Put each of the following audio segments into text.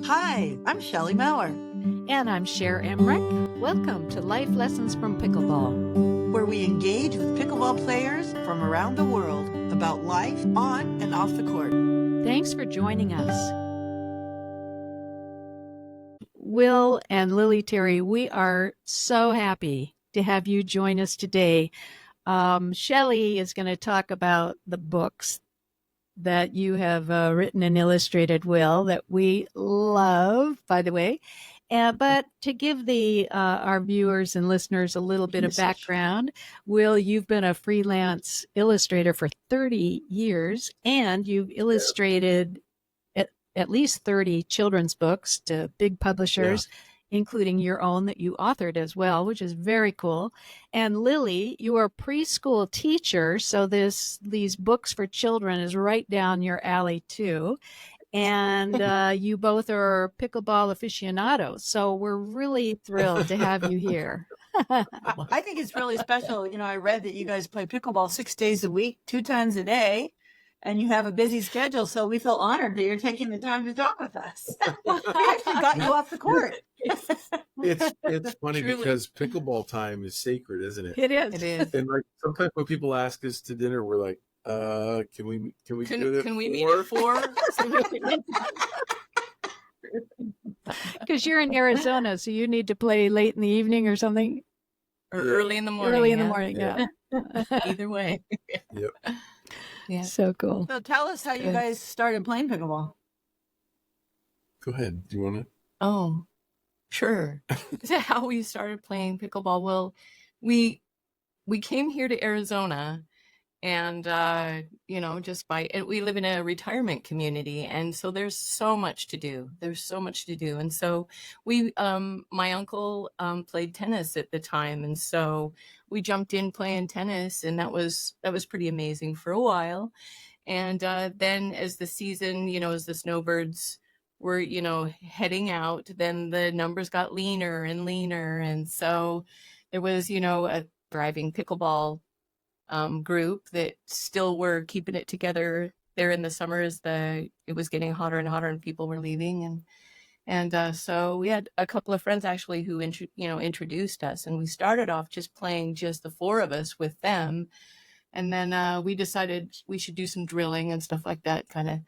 Hi, I'm Shelley Maurer, And I'm Cher Emmerich. Welcome to Life Lessons from Pickleball, where we engage with pickleball players from around the world about life on and off the court. Thanks for joining us. Will and Lily Terry, we are so happy to have you join us today. Shelley is going to talk about the books that you have written and illustrated, Will, that we love, by the way. But to give our viewers and listeners a little bit of background, Will, you've been a freelance illustrator for 30 years, and you've illustrated at least 30 children's books to big publishers, including your own that you authored as well, which is very cool. And Lily, you are a preschool teacher, so these books for children is right down your alley too. And you both are pickleball aficionados, so we're really thrilled to have you here. I think it's really special. You know, I read that you guys play pickleball 6 days a week, 2 times a day, and you have a busy schedule, so we feel honored that you're taking the time to talk with us. We actually got you off the court. It's funny because pickleball time is sacred, isn't it? It is. It is. And like sometimes when people ask us to dinner, we're like, can we do it? Can we meet at 4? Because you're in Arizona, so you need to play late in the evening or something. Or early in the morning. Early in the morning, yeah. Either way. Yep. Yeah. So cool. So tell us how you guys started playing pickleball. Go ahead. Do you want to? Oh, sure. How we started playing pickleball. Well, we came here to Arizona, and we live in a retirement community, and so there's so much to do. And so we my uncle played tennis at the time, and so we jumped in playing tennis, and that was pretty amazing for a while. And then as the season, as the snowbirds were heading out, then the numbers got leaner and leaner, and so there was a thriving pickleball group that still were keeping it together there in the summer as it was getting hotter and hotter and people were leaving. And so we had a couple of friends actually who introduced us, and we started off just playing just the 4 of us with them. And then we decided we should do some drilling and stuff like that, kind of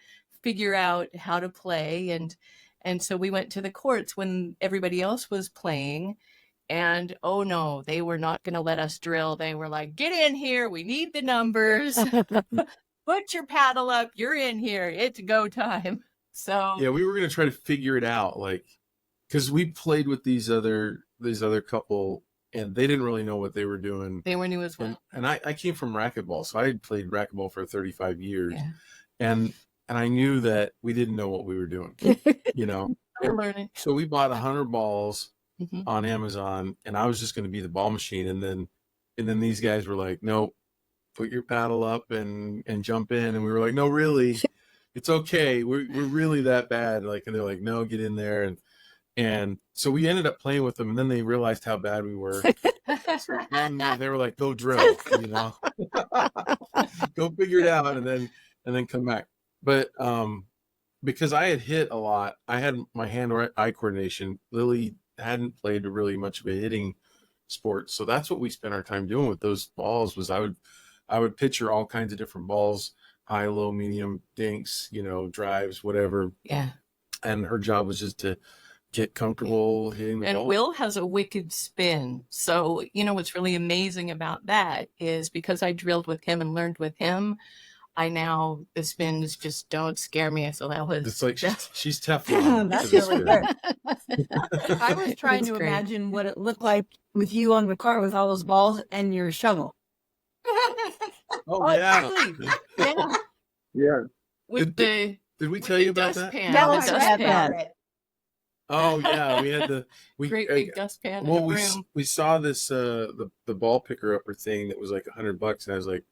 figure out how to play. And so we went to the courts when everybody else was playing. And oh no, they were not going to let us drill. They were like, get in here. We need the numbers. Put your paddle up. You're in here. It's go time. So yeah, we were going to try to figure it out, like, because we played with these other couple, and they didn't really know what they were doing. They were new as well. And I came from racquetball, so I had played racquetball for 35 years. Yeah. And I knew that we didn't know what we were doing, We're learning. So we bought 100 balls Mhm. on Amazon, and I was just going to be the ball machine. And then these guys were like, no, put your paddle up and jump in. And we were like, no, really, it's okay. We're really that bad. Like, and they're like, no, get in there. And so we ended up playing with them, and then they realized how bad we were. And they were like, go drill, go figure it out, and then come back. But because I had hit a lot, I had my hand-eye coordination. Lily hadn't played really much of a hitting sport, so that's what we spent our time doing with those balls. Was I would picture all kinds of different balls, high, low, medium, dinks, drives, whatever. Yeah. And her job was just to get comfortable hitting the ball. And Will has a wicked spin. So, what's really amazing about that is because I drilled with him and learned with him, the spins just don't scare me. So that was... It's like she's Teflon. That's really good. I was trying to imagine what it looked like with you on the court with all those balls and your shovel. Oh, yeah. Yeah. Yeah. Did we tell you about that? Dustpan. No, The I read dustpan. about it. Oh yeah, we had the Great big dustpan. Well, in the room. we saw this the ball picker upper thing that was like $100, and I was like,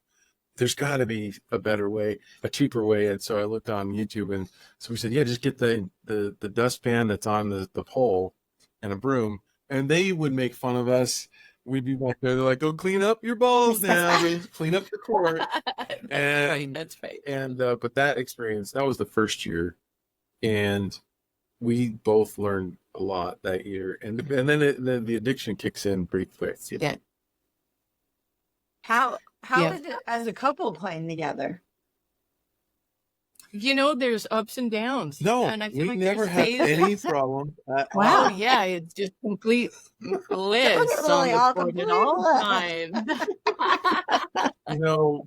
there's got to be a better way, a cheaper way. And so I looked on YouTube, and so we said, yeah, just get the dustpan that's on the pole and a broom, and they would make fun of us. We'd be back there. They're like, go clean up your balls now. Clean up the court. That's right. And but that experience, that was the first year, and we both learned a lot that year, and then then the addiction kicks in pretty quick. Yeah. How Yeah. is it as a couple playing together? There's ups and downs. No, and I feel we like never there's had phases. any problem at Wow. Oh yeah, it's just complete bliss Lily, on all the court complete at all bliss. times.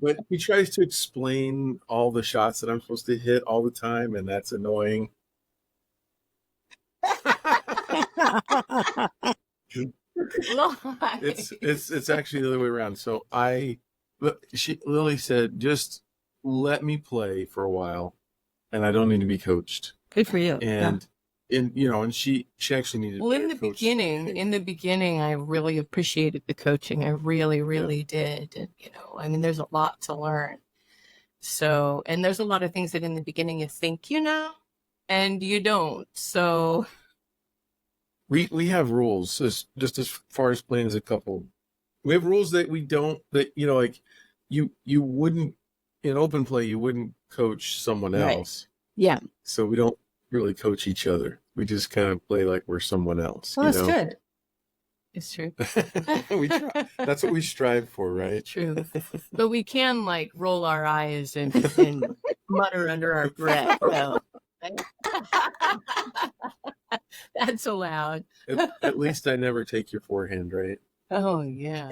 But he tries to explain all the shots that I'm supposed to hit all the time, and that's annoying. It's actually the other way around. So Lily said, just let me play for a while, and I don't need to be coached. Good for you. And and she actually needed. Well, in the beginning, I really appreciated the coaching. I really, really did. And, I mean, there's a lot to learn. So, and there's a lot of things that in the beginning you think, and you don't. So We have rules just as far as playing as a couple. We have rules that we don't, that like you wouldn't, in open play you wouldn't coach someone Right. else. Yeah. So we don't really coach each other. We just kind of play like we're someone else. Well, that's good. it's true. We try. That's what we strive for, right? True. But we can roll our eyes and mutter under our breath. So. That's allowed. At least I never take your forehand, right? Oh yeah.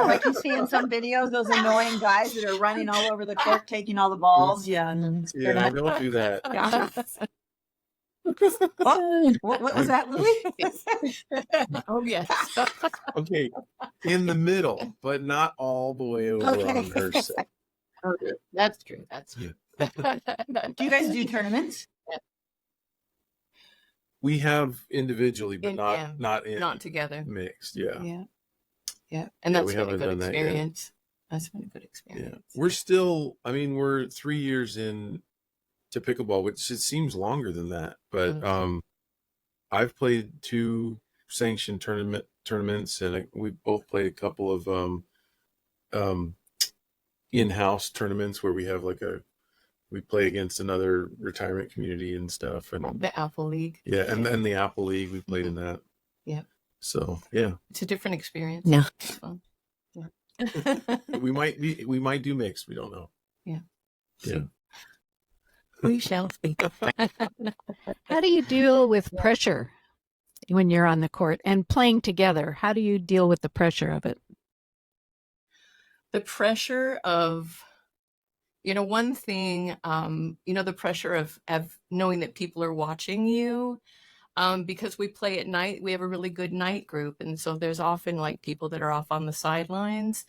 Like you see in some videos, those annoying guys that are running all over the court, taking all the balls. Yeah. And then Yeah, I don't do that. Yeah. What was that, Lily? Oh yes. Okay, in the middle, but not all the way over Okay. on her side. That's true. That's true. Do you guys do tournaments? We have individually, but not together. mixed. Yeah. Yeah. And Yeah, that's we been a haven't good done that yet. experience. That's been a good Yeah. experience. We're still, we're 3 years in to pickleball, which it seems longer than that. But I've played 2 sanctioned tournaments, and we've both played a couple of in-house tournaments where we have we play against another retirement community and stuff. And The Apple League. yeah, and then the Apple League, we played in that. Yeah. So yeah, It's a different experience. No. It's fun. Yeah. we might do mixed. We don't know. Yeah. Yeah. We shall see. How do you deal with pressure when you're on the court and playing together? How do you deal with the pressure of it? The pressure of, one thing, the pressure of knowing that people are watching you, because we play at night, we have a really good night group. And so there's often people that are off on the sidelines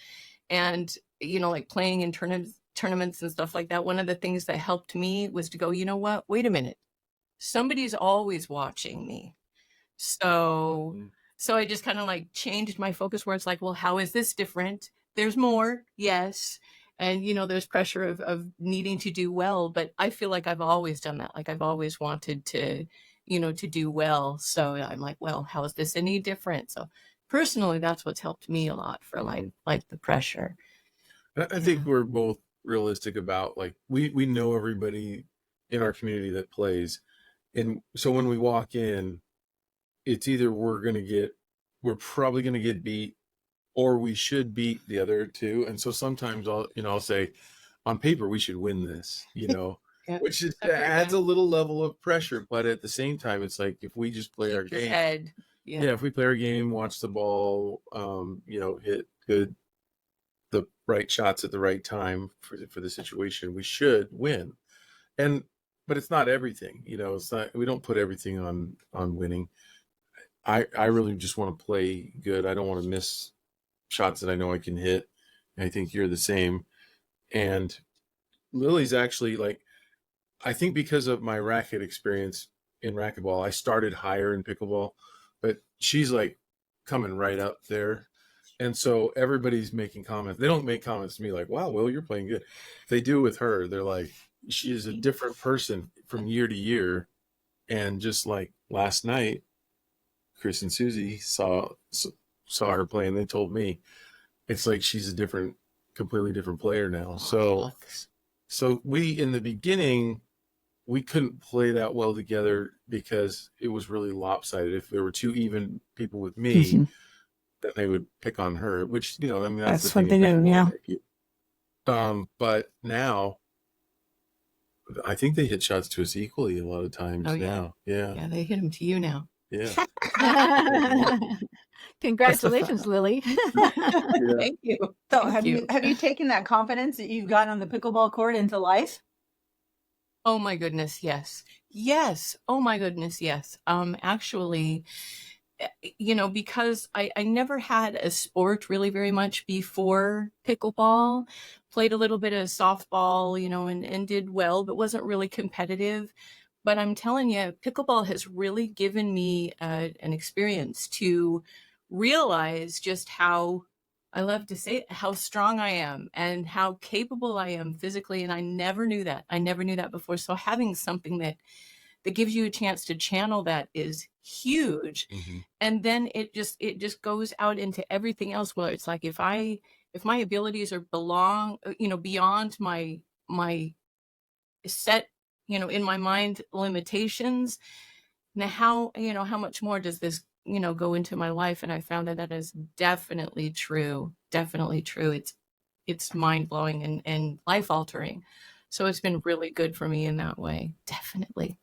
and, playing in tournaments and stuff like that. One of the things that helped me was to go, you know what, wait a minute. Somebody's always watching me. So I just kind of changed my focus where it's well, how is this different? There's more. Yes. And, there's pressure of needing to do well, but I feel like I've always done that. I've always wanted to, to do well. So I'm well, how is this any different? So personally, that's what's helped me a lot for the pressure. I think we're both realistic about we know everybody in our community that plays. And so when we walk in, it's either we're probably going to get beat, or we should beat the other two. And so sometimes I'll say, on paper, we should win this, Yeah. which adds a little level of pressure. But at the same time, it's if we just play our game, if we play our game, watch the ball, hit the right shots at the right time for the situation, we should win. But it's not everything, it's not, we don't put everything on winning. I really just want to play good. I don't want to miss shots that I know I can hit. And I think you're the same. And Lily's actually I think because of my racket experience in racquetball, I started higher in pickleball, but she's coming right up there. And so everybody's making comments. They don't make comments to me wow, Will, you're playing good. They do with her. They're she is a different person from year to year. And just last night, Chris and Susie saw her play, and they told me it's she's a completely different player now. So we, in the beginning, we couldn't play that well together because it was really lopsided. If there were two even people with me, then they would pick on her, which, you know, I mean, that's the That's what thing they in do. pickleball. Yeah. But now I think they hit shots to us equally a lot of times Oh, yeah. now. Yeah. Yeah, they hit them to you now. Yeah. Congratulations, Lily. Yeah. Thank you. So Thank have you taken that confidence that you've got on the pickleball court into life? Oh my goodness, yes. Yes. Oh my goodness, yes. Actually, you know, because I never had a sport really very much before pickleball. Played a little bit of softball, you know, and did well, but wasn't really competitive. But I'm telling you, pickleball has really given me an experience to realize just how, I love to say it, how strong I am and how capable I am physically. And I never knew that. I never knew that before. So having something that gives you a chance to channel that is huge. Mhm. And then it just goes out into everything else. Where it's like, if my abilities are you know, beyond my set, you know, in my mind limitations, now how, you know, how much more does this, you know, go into my life? And I found that is definitely true. Definitely true. It's mind blowing and life altering. So it's been really good for me in that way. Definitely.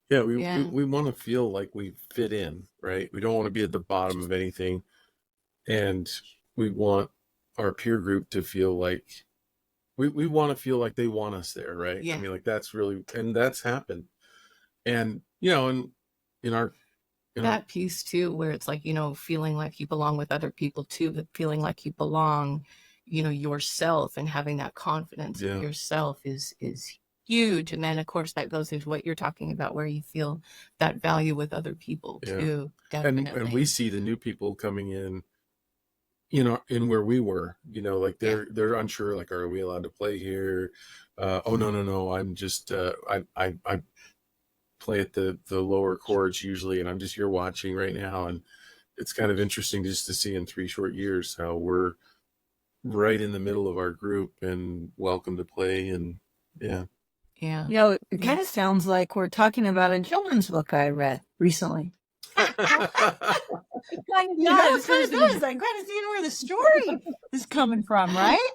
Yeah, we Yeah. we want to feel like we fit in, right? We don't want to be at the bottom of anything, and we want our peer group to feel like we want to feel like they want us there, right? I Yeah. mean, like that's really, and that's happened. And you know, in our That piece too, where it's like, you know, feeling like you belong with other people too, but feeling like you belong, you know, yourself, and having that confidence Yeah. in yourself is huge. And then of course that goes into what you're talking about, where you feel that value with other people Yeah. too. Definitely. and we see the new people coming in, you know, in where we were, you know, like they're unsure, like, are we allowed to play here? Oh no, I'm just I play at the lower chords usually, and I'm just here watching right now. And it's kind of interesting just to see in 3 short years how we're right in the middle of our group and welcome to play. And yeah. Yeah. You know, it kind of sounds like we're talking about a children's book I read recently. You know, it kind of does. I'm kind of seeing where the story is coming from, right?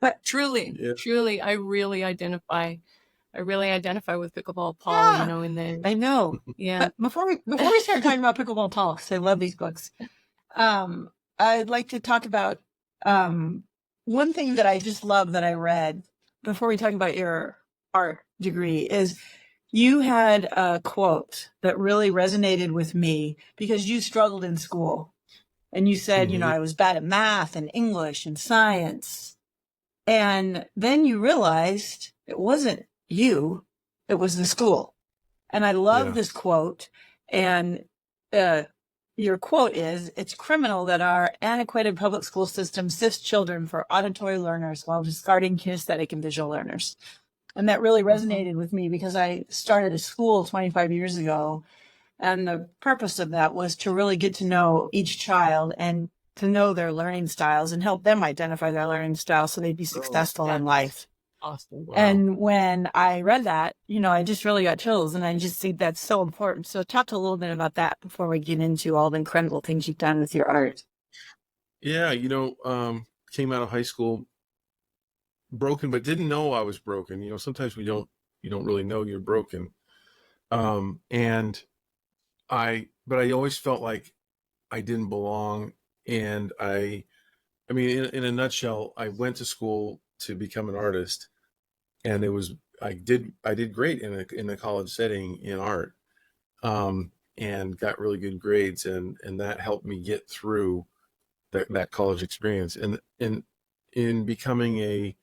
But Truly, Yeah. truly, I really identify with pickleball, Paul, Yeah. you know, in the, I know. yeah. But before we start talking about pickleball talks, I love these books. I'd like to talk about one thing that I just love that I read before we talk about your art degree is you had a quote that really resonated with me because you struggled in school. And you said, you know, Mhm. I was bad at math and English and science. And then you realized it wasn't you, it was the school. And I love Yeah. this quote. And your quote is, it's criminal that our antiquated public school system sifts children for auditory learners while discarding kinesthetic and visual learners. And that really resonated with me because I started a school 25 years ago. And the purpose of that was to really get to know each child and to know their learning styles and help them identify their learning styles so they'd be successful in life. Awesome. Wow. And when I read that, you know, I just really got chills, and I just think that's so important. So talk a little bit about that before we get into all the incredible things you've done with your art. Yeah, you know, came out of high school broken, but didn't know I was broken. You know, sometimes you don't really know you're broken. And but I always felt like I didn't belong. And I mean, in a nutshell, I went to school to become an artist, and I did great in a college setting in art, and got really good grades, and that helped me get through that college experience. And in becoming an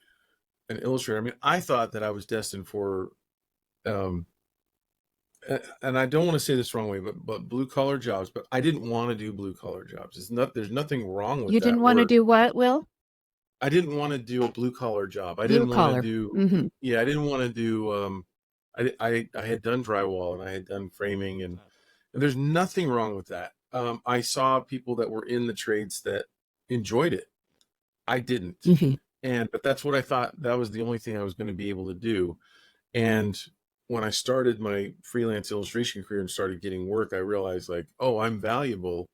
illustrator, I mean, I thought that I was destined for, and I don't want to say this the wrong way, but blue collar jobs. But I didn't want to do blue collar jobs. There's nothing wrong with You that didn't want to word. do what, Will? I didn't want to do a blue collar job. I Blue didn't want collar. to do, Mhm. yeah, I didn't want to do, I had done drywall and I had done framing, and there's nothing wrong with that. I saw people that were in the trades that enjoyed it. I didn't. Mhm. But that's what I thought. That was the only thing I was going to be able to do. And when I started my freelance illustration career and started getting work, I realized like, oh, I'm valuable,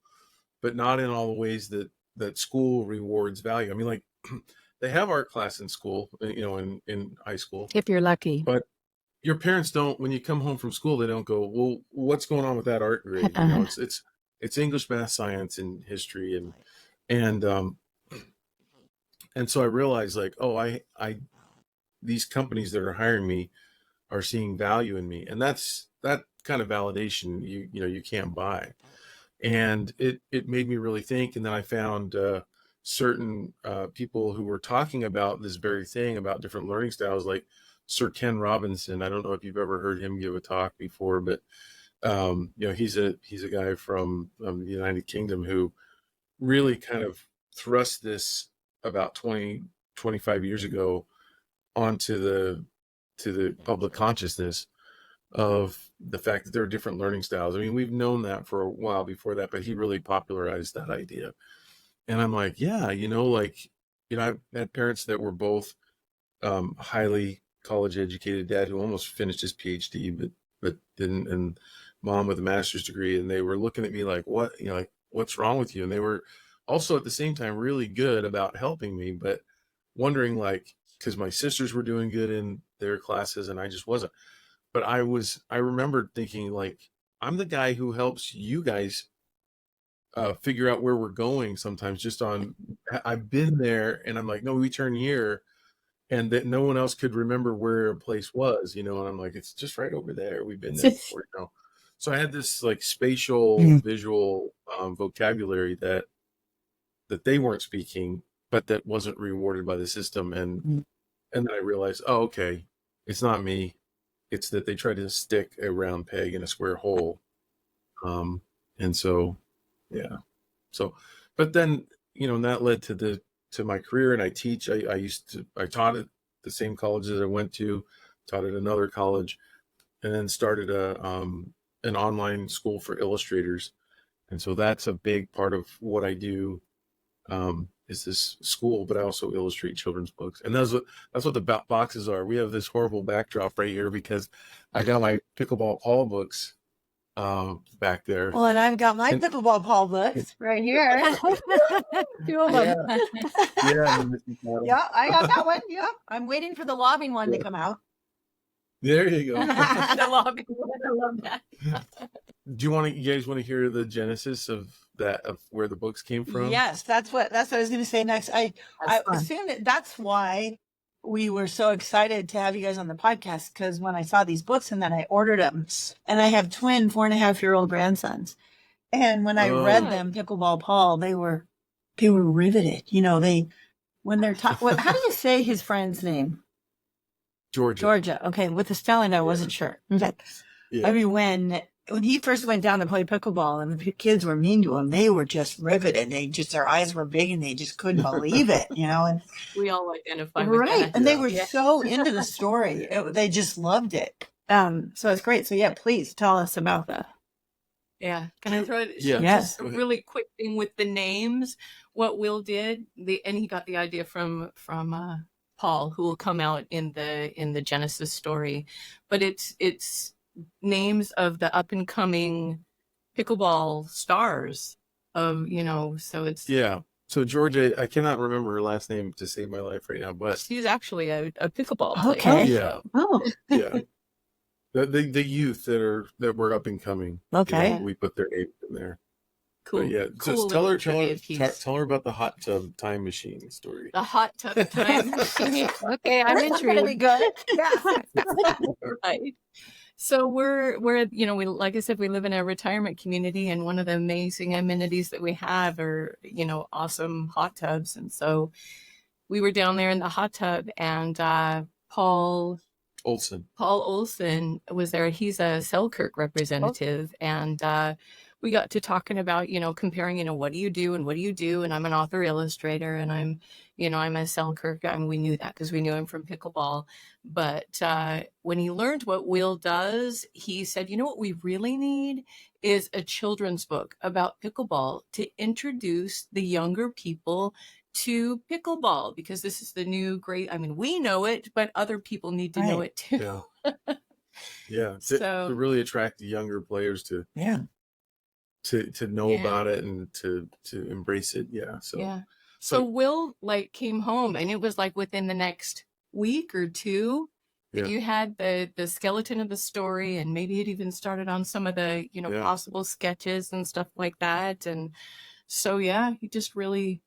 but not in all the ways that school rewards value. I mean, like they have art class in school, in high school, If you're lucky. but your parents don't, when you come home from school, they don't go, well, what's going on with that art grade? It's English, math, science, and history. And, and so I realized like, oh, these companies that are hiring me are seeing value in me. And that kind of validation you can't buy. And it made me really think. And then I found certain people who were talking about this very thing, about different learning styles, like Sir Ken Robinson. I don't know if you've ever heard him give a talk before, but he's a guy from the United Kingdom who really kind of thrust this about 25 years ago onto the public consciousness of the fact that there are different learning styles. I mean, we've known that for a while before that, but he really popularized that idea. And I'm like, yeah, I've had parents that were both highly college educated, dad who almost finished his PhD, but didn't, and mom with a master's degree. And they were looking at me like, what, like, what's wrong with you? And they were also at the same time really good about helping me, but wondering like, because my sisters were doing good in their classes and I just wasn't. But I remembered thinking like, I'm the guy who helps you guys figure out where we're going sometimes I've been there, and I'm like, no, we turn here, and that no one else could remember where a place was, and I'm like, it's just right over there. We've been there before, So I had this like spatial visual vocabulary that they weren't speaking, but that wasn't rewarded by the system. And then I realized, oh, okay, it's not me. It's that they try to stick a round peg in a square hole. And so, yeah. So, but then, and that led to my career, and I teach. I taught at the same college that I went to, taught at another college, and then started an online school for illustrators. And so that's a big part of what I do, is this school, but I also illustrate children's books. And that's what the boxes are. We have this horrible backdrop right here because I got my Pickleball Paul books back there. Well, and I've got my Pickleball Paul books right here. Two of them. Yeah, I got that one. Yeah, I'm waiting for the lobbing one to come out. There you go. The lobby. I love that. You guys want to hear the genesis of where the books came from? Yes, that's what I was going to say next. I assume that's why we were so excited to have you guys on the podcast, because when I saw these books and then I ordered them, and I have twin 4.5-year-old grandsons, and when I read them, Pickleball Paul, they were riveted. When they're talking, how do you say his friend's name? Georgia. Okay, with the spelling, I wasn't sure. But Yeah. I mean, when he first went down to play pickleball and the kids were mean to him, they were just riveted. Their eyes were big and they just couldn't believe it, And We all identify with right. that. And they were so into the story. They just loved it. So it's great. So yeah, please tell us about that. Yeah. Can I throw it? Yeah. Yes. Just a really quick thing with the names. What Will did, and he got the idea from Paul, who will come out in the Genesis story, but it's names of the up and coming pickleball stars of, so it's, Yeah. So Georgia, I cannot remember her last name to save my life right now, but she's actually a pickleball player. Okay. Yeah. Oh, yeah, the youth that were up and coming. okay. We put their names in there. Cool. But yeah. Cool Just tell little her piece. tell her about the hot tub time machine story. The hot tub time machine. Okay, I'm That's gonna be intrigued. good. Yeah. Right. So we're we, like I said, we live in a retirement community, and one of the amazing amenities that we have are, awesome hot tubs. And so we were down there in the hot tub, and Paul Olson was there. He's a Selkirk representative, and we got to talking about, comparing, what do you do and what do you do? And I'm an author illustrator, and I'm a Selkirk guy, and we knew that because we knew him from pickleball. But when he learned what Will does, he said, what we really need is a children's book about pickleball to introduce the younger people to pickleball, because this is the new great, we know it, but other people need to know it too. Yeah. Yeah, So to really attract the younger players to Yeah. know Yeah. about it and to embrace it. Yeah. yeah. So So Will like came home, and it was like within the next week or two that Yeah. you had the skeleton of the story, and maybe it even started on some of the Yeah. possible sketches and stuff like that. And so yeah, he just really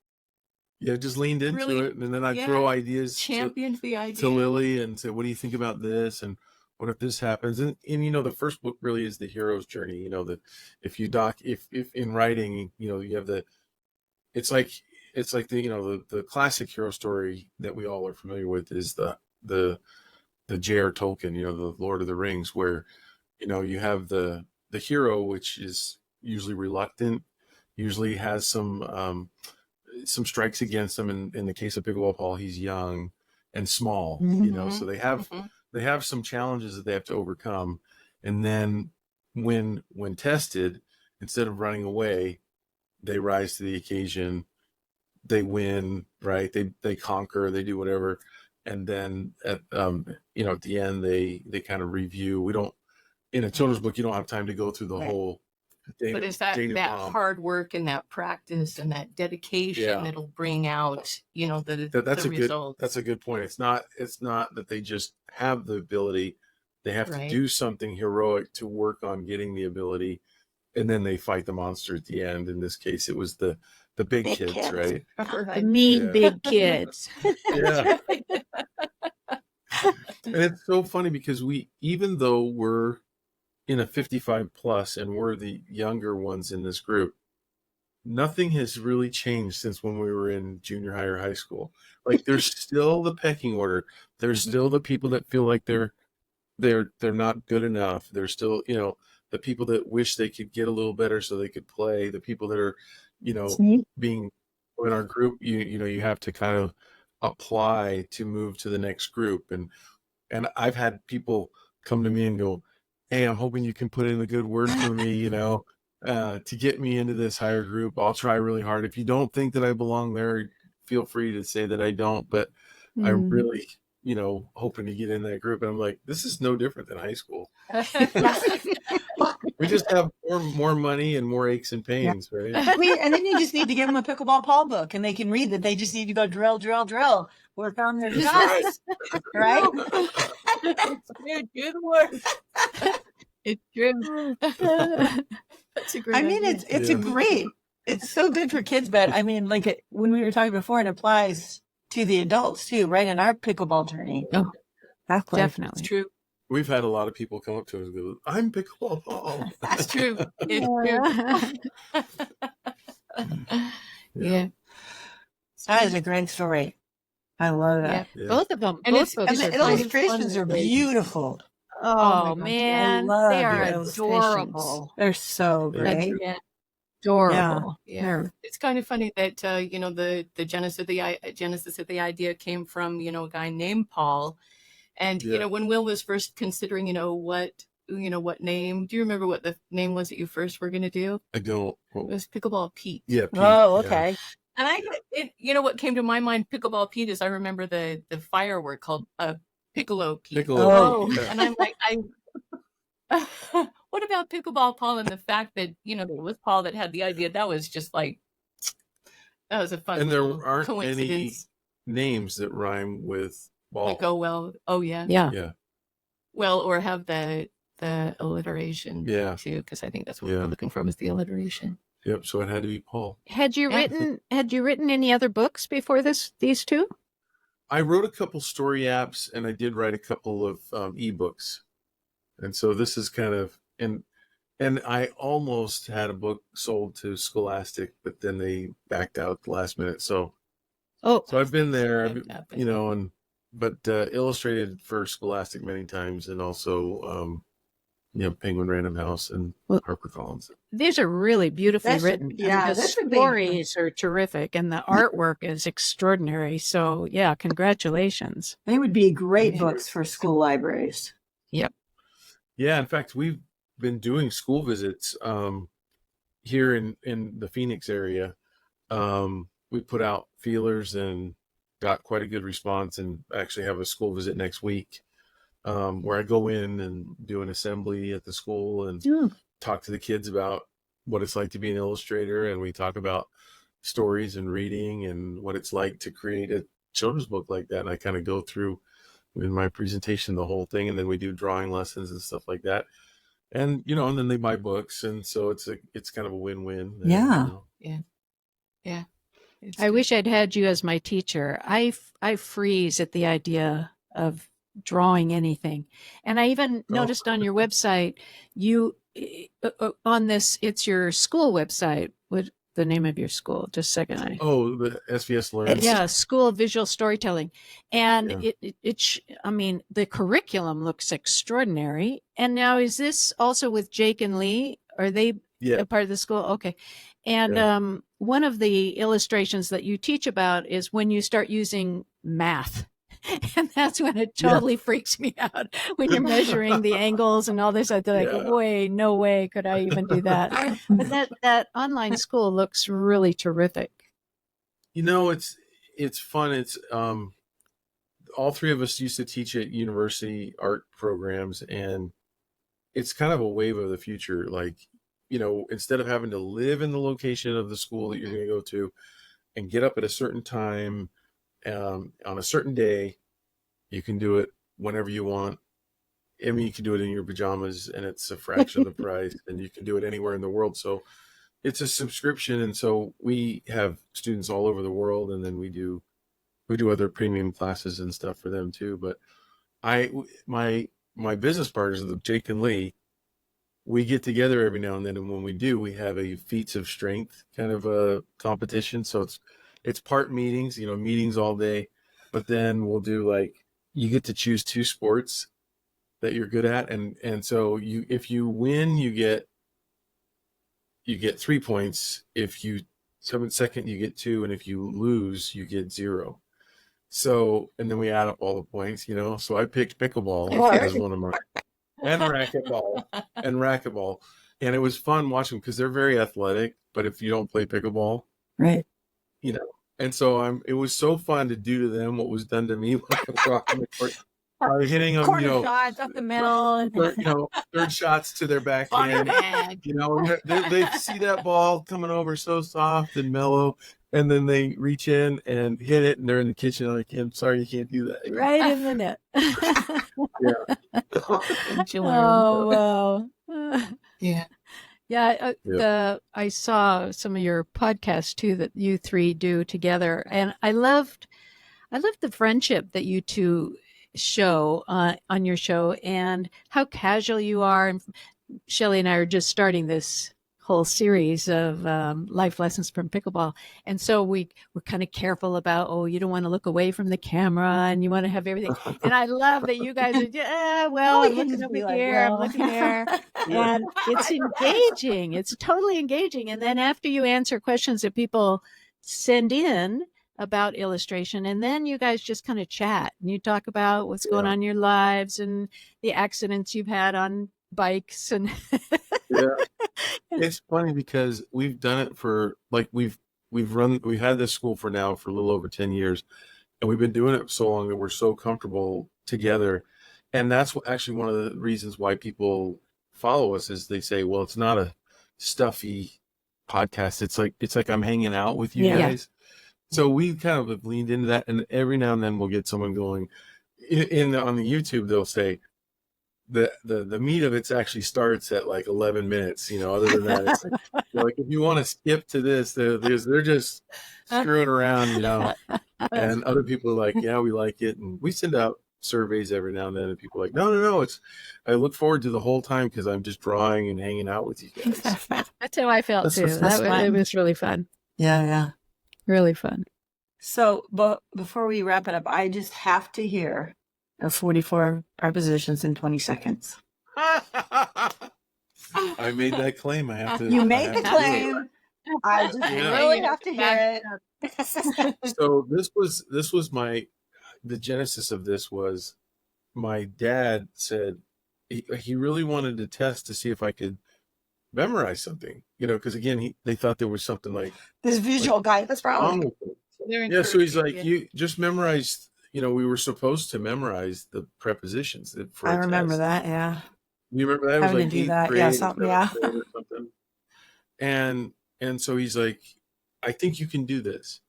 just leaned into really it, and then I'd yeah throw ideas championed the to idea. Lily and say, "What do you think about this?" And what if this happens? And the first book really is the hero's journey. That if you if in writing, you have it's like the classic hero story that we all are familiar with is the J.R. Tolkien, the Lord of the Rings, where you have the hero, which is usually reluctant, usually has some strikes against him. In the case of Pickleball Paul, he's young and small, so they have some challenges that they have to overcome. And then when tested, instead of running away, they rise to the occasion, they win, right? They conquer, they do whatever. And then at the end, they kind of review. We don't, in a children's book, you don't have time to go through the Right. whole But it's that hard work and that practice and that dedication that'll bring out that's the a results. that's a good point. It's not that they just have the ability. They have to do something heroic to work on getting the ability, and then they fight the monster at the end. In this case, it was the big kids, right? The mean big kids. Yeah. And it's so funny because even though we're in a 55 plus and we're the younger ones in this group, nothing has really changed since when we were in junior high or high school. Like, there's still the pecking order. There's still the people that feel like they're not good enough. There's still, the people that wish they could get a little better so they could play. The people that are, being in our group, you have to kind of apply to move to the next group. And I've had people come to me and go, "Hey, I'm hoping you can put in a good word for me, to get me into this higher group. I'll try really hard. If you don't think that I belong there, feel free to say that I don't. But I'm really, hoping to get in that group." And I'm like, this is no different than high school. We just have more money and more aches and pains, right? And then you just need to give them a Pickleball Paul book, and they can read that. They just need to go drill, drill, drill, work on their shots, right? Good work. It's true. That's a great I mean, idea. it's so good for kids, but I mean, like when we were talking before, it applies to the adults too, right? In our pickleball journey. Oh, exactly. definitely. It's true. We've had a lot of people come up to us and go, "I'm Pickleball Paul." That's true. It's true. Yeah. That is a great story. I love that. Yeah. Both of them. And Both it's- And books the are great. illustrations are beautiful. Oh, my gosh, man, I love they your are illustrations. adorable. They're so Thank great. you. Yeah. Adorable. Yeah. They're- It's kind of funny that the genesis of the idea came from a guy named Paul, and Yeah. when Will was first considering what name. Do you remember what the name was that you first were going to do? I don't. It was Pickleball Pete. Yeah. Pete, Oh, yeah. okay. And what came to my mind, Pickleball Pete, is I remember the firework called Piccolo Pete. Piccolo. Oh. Yeah. And I'm like, what about Pickleball Paul and the fact that it was Paul that had the idea? That was just like, that was a fun And there little aren't any coincidence. names that rhyme with ball. That go well. Oh yeah. yeah. Yeah. Well, or have the alliteration. Yeah. Too, because I think that's what Yeah. we're looking for, is the alliteration. Yep. So it had to be Paul. Had you Yeah. written any other books before these two? I wrote a couple story apps, and I did write a couple of ebooks. And so this is kind of, and I almost had a book sold to Scholastic, but then they backed out at the last minute. So I've been there, That happened. but illustrated for Scholastic many times, and also, Penguin Random House and Well- HarperCollins. These are really beautifully written. yeah, the that's a big- stories are terrific, and the artwork is extraordinary. So, yeah, congratulations. They would be great books for school libraries. Yeah, in fact, we've been doing school visits here in the Phoenix area. We put out feelers and got quite a good response, and actually have a school visit next week where I go in and do an assembly at the school and talk to the kids about what it's like to be an illustrator. And we talk about stories and reading and what it's like to create a children's book like that. And I kind of go through in my presentation the whole thing, and then we do drawing lessons and stuff like that. And and then they buy books, and so it's kind of a win-win. Yeah. Yeah. I wish I'd had you as my teacher. I freeze at the idea of drawing anything. And I even noticed on your website, you on this, it's your school website. What the name of your school? Just a second. The SVS Learn. Yeah, School of Visual Storytelling. And I mean, the curriculum looks extraordinary. And now is this also with Jake and Lee? Are they a part of the school? Okay. And one of the illustrations that you teach about is when you start using math. And that's when it totally freaks me out, when you're measuring the angles and all this. I thought, like, wait, no way could I even do that. But that online school looks really terrific. It's fun. It's all three of us used to teach at university art programs, and it's kind of a wave of the future. Like, instead of having to live in the location of the school that you're going to go to and get up at a certain time on a certain day, you can do it whenever you want. I mean, you can do it in your pajamas, and it's a fraction of the price, and you can do it anywhere in the world. So it's a subscription, and so we have students all over the world, and then we do other premium classes and stuff for them too. But my business partners, Jake and Lee, we get together every now and then, and when we do, we have a feats of strength kind of a competition. So it's part meetings, meetings all day, but then we'll do you get to choose 2 sports that you're good at, and so if you win, you get 3 points. If you come in second, you get 2, and if you lose, you get 0. So, and then we add up all the points, So I picked pickleball as one of my, and racquetball, and it was fun watching them because they're very athletic. But if you don't play pickleball, right, and so it was so fun to do to them what was done to me when I was rocking the court. I was hitting them, corner shots up the middle, third shots to their backhand. They see that ball coming over so soft and mellow, and then they reach in and hit it, and they're in the kitchen. I'm like, I'm sorry, you can't do that. Right in the net. Oh, wow. Yeah. I saw some of your podcasts too that you three do together, and I loved the friendship that you two show on your show, and how casual you are. And Shelley and I are just starting this whole series of life lessons from pickleball, and so we're kind of careful about, you don't want to look away from the camera, and you want to have everything. And I love that you guys are I'm looking over here, I'm looking there, and it's engaging. It's totally engaging. And then after you answer questions that people send in about illustration, and then you guys just kind of chat, and you talk about what's going on in your lives and the accidents you've had on bikes. And it's funny because we've done it for we've had this school for a little over 10 years, and we've been doing it so long that we're so comfortable together. And that's actually one of the reasons why people follow us, is they say, well, it's not a stuffy podcast. It's like I'm hanging out with you guys. So we kind of have leaned into that, and every now and then we'll get someone going on the YouTube. They'll say the meat of it actually starts at 11 minutes. Other than that, it's like if you want to skip to this, they're just screwing around. And other people are like, yeah, we like it, and we send out surveys every now and then, and people are like, no, I look forward to the whole time because I'm just drawing and hanging out with you guys. That's how I felt too. It was really fun. Yeah. Really fun. So, but before we wrap it up, I just have to hear 44 prepositions in 20 seconds. I made that claim. I have to. You made the claim. I just really have to hear it. So this was the genesis of this was my dad said he really wanted to test to see if I could memorize something, because again, they thought there was something like this visual guy. That's wrong. Yeah, so he's like, you just memorize, we were supposed to memorize the prepositions for I a remember test. that. Yeah. You remember that? It was Having to like do eighth that. grade Yeah. or Something. seventh Yeah. grade or something. And so he's like, I think you can do this.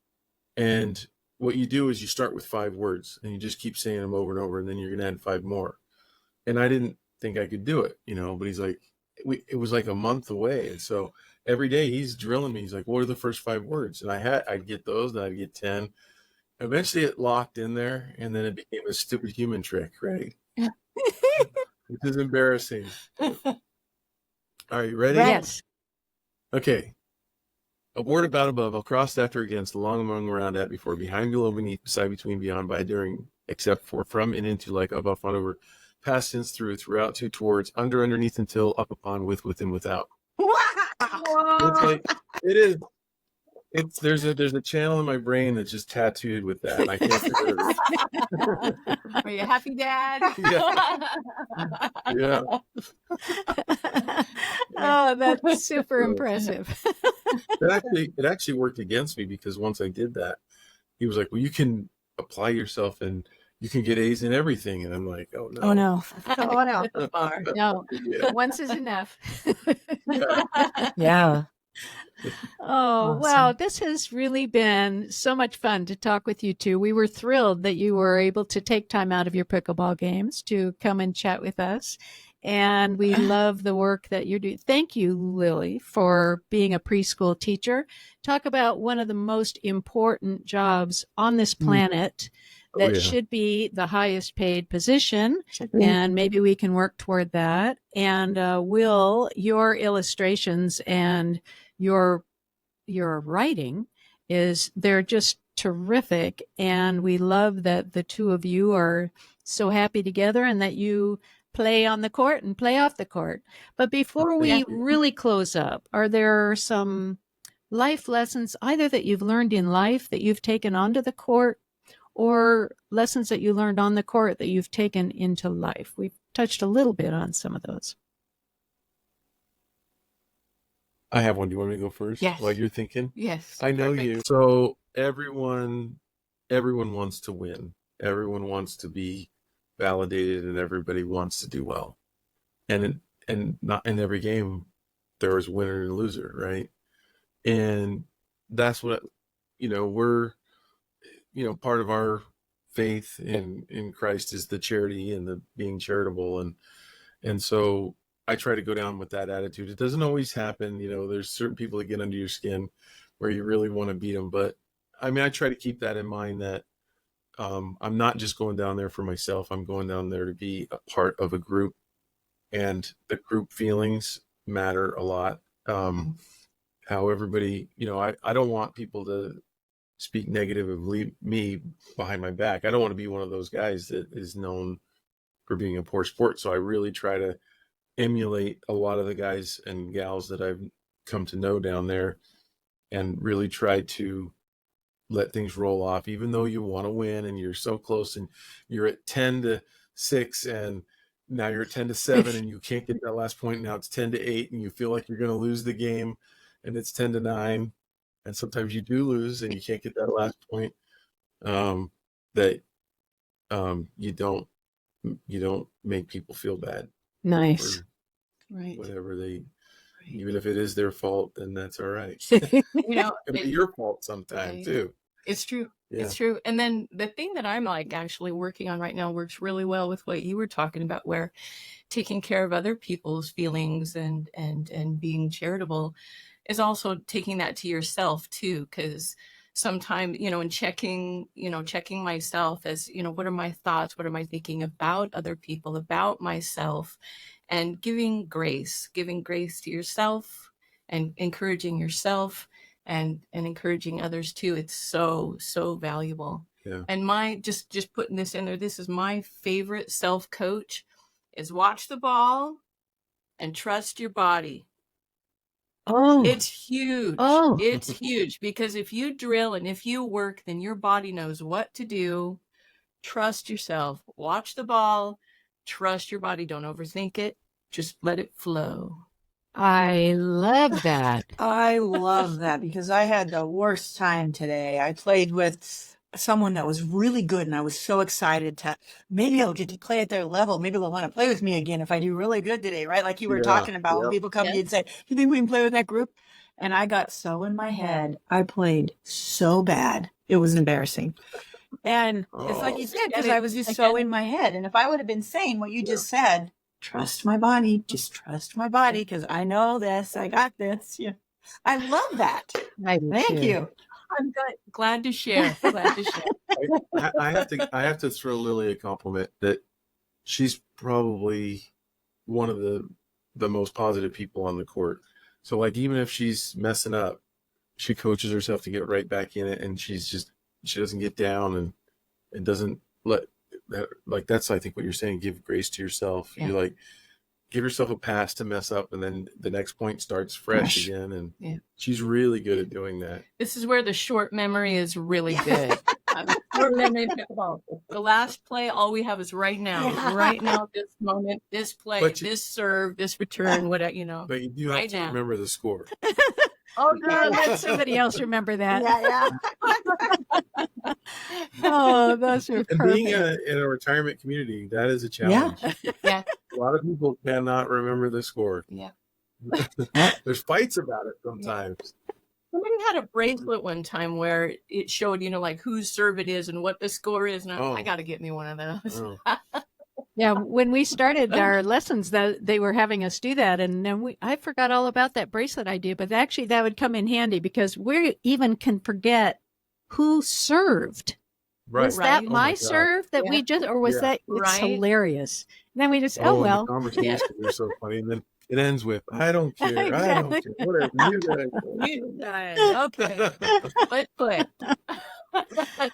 And what you do is you start with 5 words and you just keep saying them over and over, and then you're going to add 5 more. And I didn't think I could do it, but he's like, it was like a month away. And so every day he's drilling me. He's like, what are the first 5 words? And I'd get those, and I'd get 10. Eventually it locked in there, and then it became a stupid human trick, right? Which is embarrassing. Are you ready? Right. Yes. Okay. A word about, above, across, after, against, along, among, around, at, before, behind, below, beneath, beside, between, beyond, by, during, except for, from, and into, like, above, on, over, past, since, through, throughout, to, towards, under, underneath, until, up, upon, with, within, without. It's like, it is. There's a channel in my brain that's just tattooed with that, and I can't get rid of it. Are you happy, Dad? Yeah. Oh, that's super impressive. It actually worked against me, because once I did that, he was like, well, you can apply yourself and you can get A's in everything. And I'm like, oh no. Oh no. Oh no. Bar. No, Yeah. once is enough. Yeah. Oh, Awesome. wow. This has really been so much fun to talk with you two. We were thrilled that you were able to take time out of your pickleball games to come and chat with us. And we love the work that you're doing. Thank you, Lily, for being a preschool teacher. Talk about one of the most important jobs on this planet Oh, that yeah. should be the highest paid position. And maybe we can work toward that. And Will, your illustrations and your writing they're just terrific, and we love that the two of you are so happy together and that you play on the court and play off the court. But before we really close up, are there some life lessons either that you've learned in life that you've taken onto the court, or lessons that you learned on the court that you've taken into life? We've touched a little bit on some of those. I have one. Do you want me to go first? Yes. While you're thinking? Yes. I know perfect. you. So everyone wants to win. Everyone wants to be validated, and everybody wants to do well. And not in every game there is winner and loser, right? And that's what we're part of our faith in Christ is the charity and the being charitable, and so I try to go down with that attitude. It doesn't always happen. There's certain people that get under your skin where you really want to beat them. But I mean, I try to keep that in mind, that I'm not just going down there for myself. I'm going down there to be a part of a group, and the group feelings matter a lot. How everybody, I don't want people to speak negative of me behind my back. I don't want to be one of those guys that is known for being a poor sport. So I really try to emulate a lot of the guys and gals that I've come to know down there, and really try to let things roll off, even though you want to win and you're so close, and you're at 10-6 and now you're at 10-7 and you can't get that last point. Now it's 10-8 and you feel like you're going to lose the game, and it's 10-9. And sometimes you do lose and you can't get that last point. That you don't make people feel bad. Nice. Right. Whatever even if it is their fault, then that's all right. You It be your fault sometime too. It's true. Yeah. It's true. And then the thing that I'm actually working on right now works really well with what you were talking about, where taking care of other people's feelings and being charitable is also taking that to yourself too. Because sometimes, in checking myself as, what are my thoughts? What am I thinking about other people, about myself? And giving grace to yourself and encouraging yourself and encouraging others too. It's so, so valuable. Yeah. And just putting this in there, this is my favorite self-coach, is watch the ball and trust your body. Oh. It's huge. Oh. It's huge, because if you drill and if you work, then your body knows what to do. Trust yourself. Watch the ball. Trust your body. Don't overthink it. Just let it flow. I love that. I love that, because I had the worst time today. I played with someone that was really good, and I was so excited to maybe I'll get to play at their level. Maybe they'll want to play with me again if I do really good today, right? Like you were Yeah, talking about when yep. people come to Yeah. you and say, "Do you think we can play with that group?" And I got so in my head, I played so bad. It was embarrassing. And it's like Oh. you said, Get because it. I was just I so get in my head. And if I would have been saying what you Yeah. just said, trust my body, just trust my body, because I know this, I got this. Yeah. I love that. I do Thank too. you. I'm glad to share. Glad to share. I have to throw Lily a compliment that she's probably one of the most positive people on the court. So like even if she's messing up, she coaches herself to get right back in it, and she doesn't get down and doesn't let that, like that's I think what you're saying, give grace to yourself. Yeah. You like give yourself a pass to mess up, and then the next point starts fresh again, and Yeah. she's really good at doing that. This is where the short memory is really good. Short memory pickleball. The last play, all we have is right now. Yeah. Right now, this moment, this play, But you- this serve, this return, whatever, you know. But you do have Right to now. remember the score. Oh, no, let somebody else remember that. Yeah. Oh, those are And being perfect. in a retirement community, that is a challenge. Yeah. A lot of people cannot remember the score. Yeah. There's fights about it sometimes. Somebody had a bracelet one time where it showed, you know, like whose serve it is and what the score is. And I got to get me one of those. Oh. Yeah, when we started our lessons, that they were having us do that, and then I forgot all about that bracelet idea. But actually, that would come in handy because we even can forget who served. Right. Was Right. that Oh my my God. serve that we just, or was Yeah. that? It's Right. hilarious. And then we just, Oh, oh well. the conversations are so funny. And then it ends with, I don't care. I don't Exactly. care. Whatever. You guys do." Okay. But.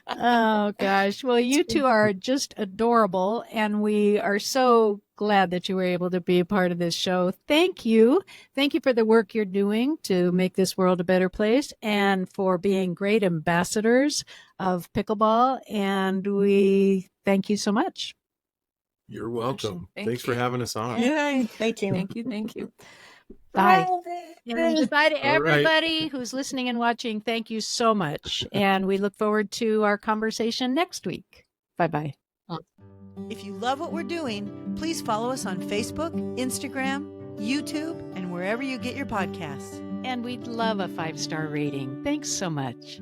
Oh gosh. Well, you two are just adorable, and we are so glad that you were able to be a part of this show. Thank you. Thank you for the work you're doing to make this world a better place, and for being great ambassadors of pickleball. And we thank you so much. You're welcome. Thank Thanks for you. having us on. Yay. Thank you. Thank you. Thank you. Bye. And goodbye to All right. everybody who's listening and watching. Thank you so much. And we look forward to our conversation next week. Bye-bye. If you love what we're doing, please follow us on Facebook, Instagram, YouTube, and wherever you get your podcasts. And we'd love a 5-star rating. Thanks so much.